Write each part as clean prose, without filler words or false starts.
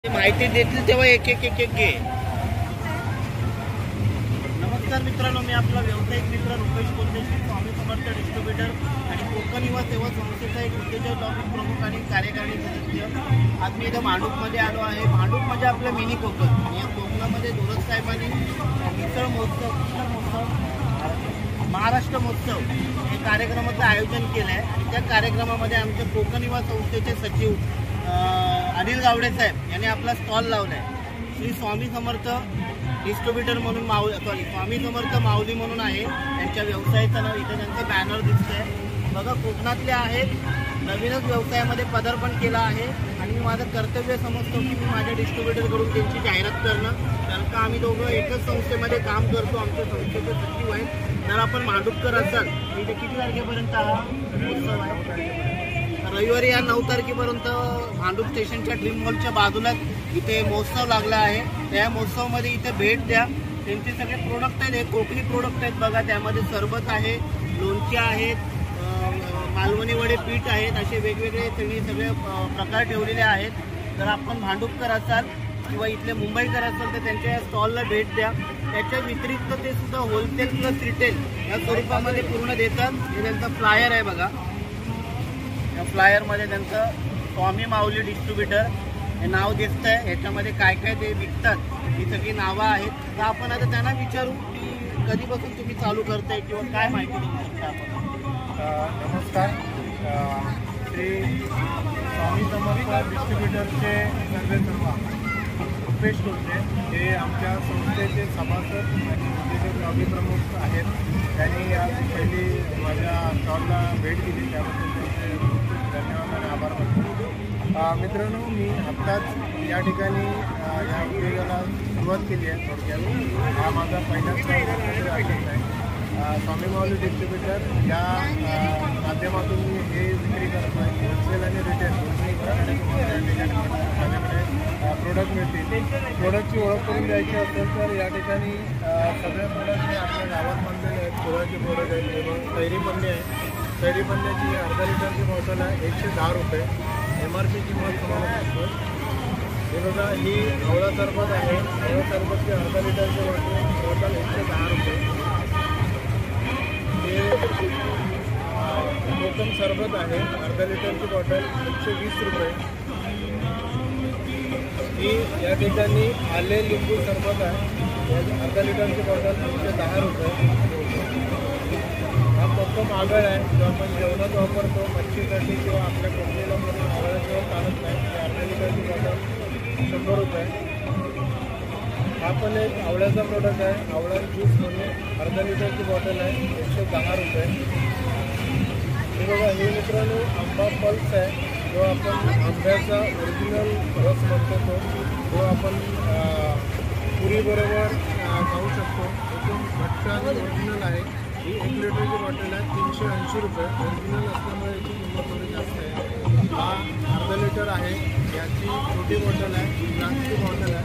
माहिती देतील तेव्हा एक एक एक एक घे। नमस्कार मित्रांनो, मी आपला व्यावसायिक मित्र रुपेश कोल्हेशी, स्वामी समर्थ डिस्ट्रीब्युटर आणि कोकण युवा सेवा संस्थेचा एक उद्योजक लॉबिंग प्रमुख आणि कार्यकारिणी सदस्य। आज मी इथं भांडूपमध्ये आलो आहे। भांडूप म्हणजे आपलं मिनी कोकण आणि या कोकणामध्ये धोरत साहेबांनी मिसळ महोत्सव महाराष्ट्र महोत्सव हे कार्यक्रमाचं आयोजन केलं आहे आणि त्या कार्यक्रमामध्ये आमच्या कोकण युवा संस्थेचे सचिव अनिल गावडे साहेब यांनी आपला स्टॉल लावला आहे। श्री स्वामी समर्थ डिस्ट्रीब्युटर म्हणून स्वामी समर्थ माऊली म्हणून आहे त्यांच्या व्यवसायाचं नाव। इथे त्यांचं बॅनर दिसतंय बघा, कोकणातले आहेत, नवीनच व्यवसायामध्ये पदार्पण केला आहे आणि मी माझं कर्तव्य समजतो की मी माझ्या डिस्ट्रीब्युटरकडून त्यांची जाहिरात करणं, कारण का आम्ही दोघं एकच संस्थेमध्ये काम करतो, आमच्या संस्थेचे सचिव आहेत। जर आपण भांडुपकर असाल तर इथे किती तारखेपर्यंत हा महोत्सव आहे? रविवारी या 9 तारखेपर्यंत भांडूप स्टेशनच्या ड्रीम हॉलच्या बाजूलाच इथे महोत्सव लागला आहे। त्या महोत्सवामध्ये इथे भेट द्या। त्यांचे सगळे प्रोडक्ट आहेत, हे कोकणी प्रोडक्ट आहेत बघा, त्यामध्ये सरबत आहे, लोणचे आहेत, मालवणी वडे पीठ आहेत, असे वेगवेगळे सगळे प्रकार ठेवलेले आहेत। जर आपण भांडुपकर असाल किंवा इथले मुंबईकर असाल तर त्यांच्या या स्टॉलला भेट द्या। त्याच्या व्यतिरिक्त ते सुद्धा होलसेल प्लस रिटेल या स्वरूपामध्ये पूर्ण देतात। हे त्यांचं फ्लायर आहे बघा, या फ्लायरमध्ये त्यांचं स्वामी माऊली डिस्ट्रीब्युटर हे नाव दिसतंय। ह्याच्यामध्ये काय काय ते विकतात ही सगळी नावं आहेत। तर आपण आता त्यांना विचारू की कधीपासून तुम्ही चालू करताय किंवा काय माहिती देऊ शकता आपण? नमस्कार, श्री स्वामी समर्थ डिस्ट्रीब्युटरचे सर्व रुपेश कोल्हे हे आमच्या संस्थेचे सभासद आणि उद्योजक लॉबी प्रमुख आहेत। त्यांनी आज पहिली माझ्या स्टॉलला भेट दिली, त्याबद्दल त्यांचे धन्यवाद आणि आभार मानतो। मित्रांनो, मी आत्ताच या ठिकाणी या उद्योगाला सुरुवात केली आहे। थोडक्यात हा माझा पहिलाच स्टॉल आहे। स्वामी माऊली डिस्ट्रीब्युटर या माध्यमातून मी हे विक्री करतो आहे। होलसेल आणि रिटेल दोन्ही प्रकारे या ठिकाणी माझ्याकडे प्रोडक्ट मिळतील। प्रोडक्टची ओळख करून द्यायची असेल तर या ठिकाणी सगळे प्रोडक्ट हे आपल्या गावात बांधलेले आहेत। फुलाचे प्रोडक्ट आहेत এবং कैरी पन्ने आहे। कैरी पन्न्याची अर्धा लिटरची बॉटल आहे 110 रुपये। MRP किंमत तुम्हाला सांगतो। हे बघा, ही आवळा सरबत आहे। आवळा सरबतची अर्धा लिटरची बॉटल 110 रुपये। कोकम सरबत आहे, अर्धा लिटरची बॉटल 120 रुपये। ही या ठिकाणी आले लिंबू सरबत आहे, अर्धा लिटरची बॉटल 110 रुपये। हा कोकम आगळ आहे, जो आपण जेवणात वापरतो मच्छीसाठी किंवा आपल्या कोकणीला म्हणून आगळाशिवाय चालत नाही। अर्धा लिटरची बॉटल 100 रुपये। हा पण एक आवळ्याचा प्रोडक्ट आहे, आवळा ज्यूस म्हणून अर्धा लिटरची बॉटल आहे 110 रुपये। हे बघा, हे मित्रांनो आंबा पल्स आहे, जो आपण आंब्याचा ओरिजिनल रस म्हणतो तो, जो आपण पुरीबरोबर खाऊ शकतो। एकदम घट्ट आणि ओरिजिनल आहे। ही 1 लिटरची बॉटल आहे 380 रुपये। ओरिजिनल असल्यामुळे याची किंमत थोडी जास्त आहे। हा अर्धा लिटर आहे, याची छोटी बॉटल आहे, ग्लासची बॉटल आहे,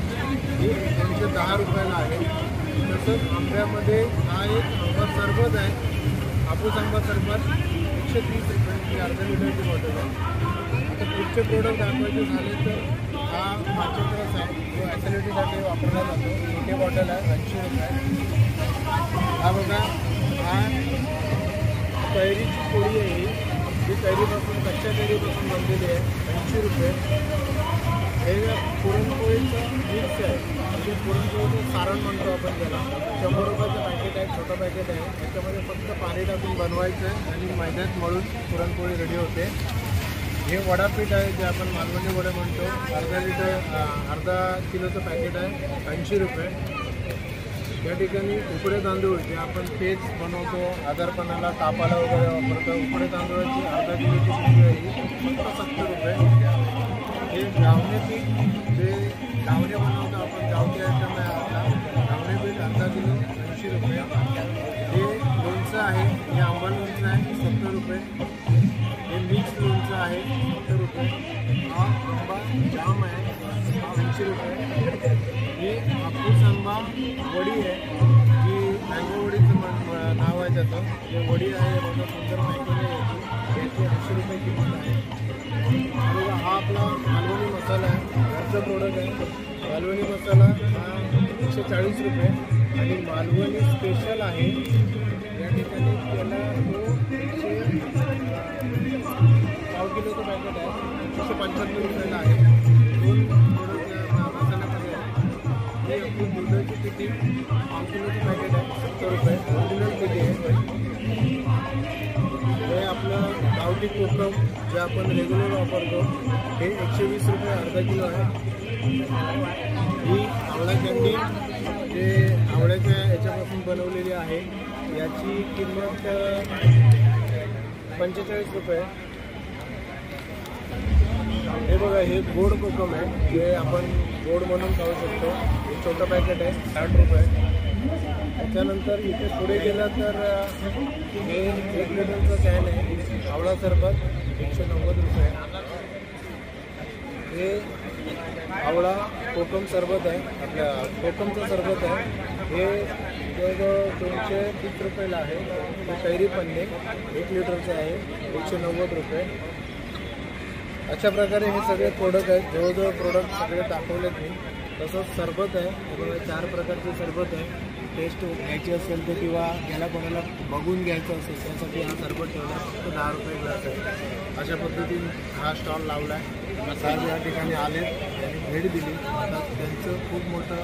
ही 210 रुपयाला आहे। तसंच आंब्यामध्ये हा एक आंबा सरबत आहे, हापूस आंबा सरबत 130 रुपये, ही अर्धा लिटरची बॉटल आहे। आता पुढचे प्रोडक्ट दाखवायचे झाले तर हा पाचक आहे, जो ॲसिडिटीसाठी वापरला जातो, छोटी बॉटल आहे 80 रुपये। हा बघा, हा कैरीची पोळी आहे, ही कैरीपासून कच्च्या कैरीपासून बनलेली आहे 80 रुपये। हे पुरणपोळीचं मिक्स आहे, म्हणजे पुरणपोळीचं सारण म्हणतो आपण त्याला। 100 रुपयाचं पॅकेट आहे, छोटं पॅकेट आहे। त्याच्यामध्ये फक्त पाणी टाकून बनवायचं आहे आणि मैद्यात मळून पुरणपोळी रेडी होते। हे वडापीठ आहे, जे आपण मालवणी वडे म्हणतो, अर्धा किलोचं पॅकेट आहे 80 रुपये। या ठिकाणी उकडे तांदूळ, जे आपण पेज बनवतो आजारपणाला तापाला वगैरे वापरतो, उकडे तांदूळाची अर्धा किलोची पिशवी आहे, फक्त 70 रुपये। हे घावणे पीठ, जे घावणे बनवतो आपण, गावठी आयटम आहे आपला, घावणे पीठ अर्धा किलो 80 रुपये। हे लोणचं आहे, हे आंबा लोणचं आहे 70 रुपये। हे मिक्स लोणचं आहे 70 रुपये। हा आंबा जाम आहे, 80 रुपये। ही हापूस आंबा वडी आहे, जी मँगो वडीचं नाव आहे त्याचं, जे वडी आहे माझं सुंदर पॅकेज आहे, याची 80 रुपये किंमत आहे। आणि हा आपला मालवणी मसाला आहे, पुढचं प्रोडक्ट आहे मालवणी मसाला हा 140 रुपये आणि मालवणी स्पेशल आहे या ठिकाणी त्याला तो 1 किलोचं पॅकेट आहे 175 रुपयाला आहे. 2 प्रोडक्ट मसाल्यामध्ये आहे. हे आपली दुधाची किती 5 किलोचं पॅकेट आहे 70 रुपये ओरिजिनल किती आहे. हे आपलं गावठी कोकम जे आपण रेग्युलर वापरतो हे 120 रुपये अर्धा किलो आहे. ही आवळा कँडी जे आवळ्याच्या याच्यापासून बनवलेली आहे याची किंमत 45 रुपये. हे बघा हे गोड कोकम आहे जे आपण गोड म्हणून खाऊ शकतो. हे छोटं पॅकेट आहे 60 रुपये. त्याच्यानंतर इथे पुढे गेलं तर हे 1 लिटरचं कॅन आहे आवळा सरबत 190 रुपये. हे आवळा कोकम सरबत आहे आपल्या कोकमचं सरबत आहे. हे जवळजवळ 230 रुपयाला आहे. हे कैरी पन्ने 1 लिटरचं आहे 190 रुपये. अशा प्रकारे हे सगळे प्रोडक्ट आहेत. जवळजवळ प्रोडक्ट सगळे दाखवलेत मी. तसंच सरबत आहे बघा 4 प्रकारचे सरबत आहे. टेस्ट घ्यायची असेल तर किंवा ज्याला कोणाला बघून घ्यायचं असेल त्यासाठी हा सरबत ठेवला फक्त 10 रुपये ग्लास आहे. अशा पद्धतीने हा स्टॉल लावला आहे. साहेब या ठिकाणी आले त्यांनी भेट दिली. आता त्यांचं खूप मोठं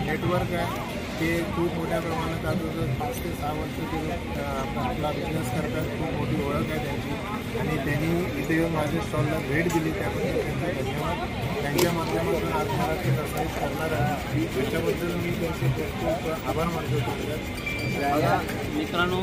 नेटवर्क आहे. ते खूप मोठ्या प्रमाणात आता 5 ते 6 वर्ष ते आपला बिझनेस करतात. खूप मोठी ओळख आहे त्यांची आणि त्यांनी इथे येऊन माझ्या स्टॉलला भेट दिली त्याबद्दल त्यांचे धन्यवाद. त्यांच्या माध्यमातून आज मला ते सर्व्हिस करणार आहे त्याच्याबद्दल मी त्यांचे खूप आभार मानतो. मित्रांनो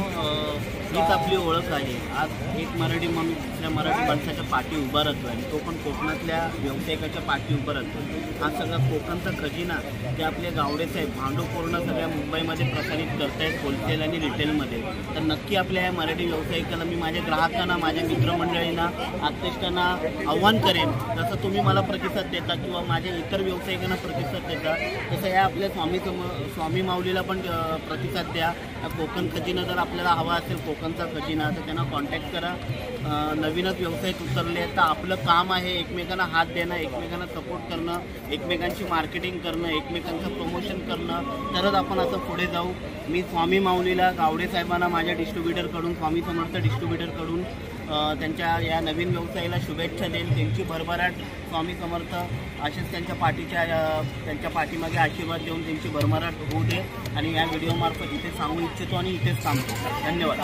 हीच आपली ओळख आहे. आज एक मराठी म्हणून दुसऱ्या मराठी माणसाच्या पाठी उभा राहतो आणि तो पण कोकणातल्या व्यावसायिकाच्या पाठी उभा राहतो. हा सगळा कोकणचा खजिना जे आपले गावडे साहेब भांडूपूर्ण सगळ्या मुंबईमध्ये प्रसारित करतायत होलसेल आणि रिटेलमध्ये. तर नक्की आपल्या या मराठी व्यावसायिकाला मी माझ्या ग्राहकांना माझ्या मित्रमंडळींना आत्तेष्टांना आव्हान करेन जसं तुम्ही मला प्रतिसाद देता किंवा माझ्या इतर व्यावसायिकांना प्रतिसाद देता तसं या आपल्या स्वामी माऊलीला पण प्रतिसाद द्या. कोकण खजिना जर आपल्याला हवा असेल कोकणचा खजिना तर त्यांना कॉन्टॅक्ट करा. नवीनच व्यवसायात उतरले तर आपलं काम आहे एकमेकांना हात देणं, एकमेकांना सपोर्ट करणं, एकमेकांची मार्केटिंग करणं, एकमेकांचं प्रमोशन करणं. तरच आपण असं पुढे जाऊ. मी स्वामी माऊलीला गावडे साहेबांना माझ्या डिस्ट्रीब्युटरकडून स्वामी समर्थ डिस्ट्रीब्युटरकडून त्यांच्या या नवीन व्यवसायाला शुभेच्छा देईल. त्यांची भरभराट स्वामी समर्थ असेच त्यांच्या पाठीमागे आशीर्वाद देऊन त्यांची भरभराट होऊ दे आणि या व्हिडिओमार्फत इथे सांगू इच्छितो आणि इथेच सांगतो. धन्यवाद.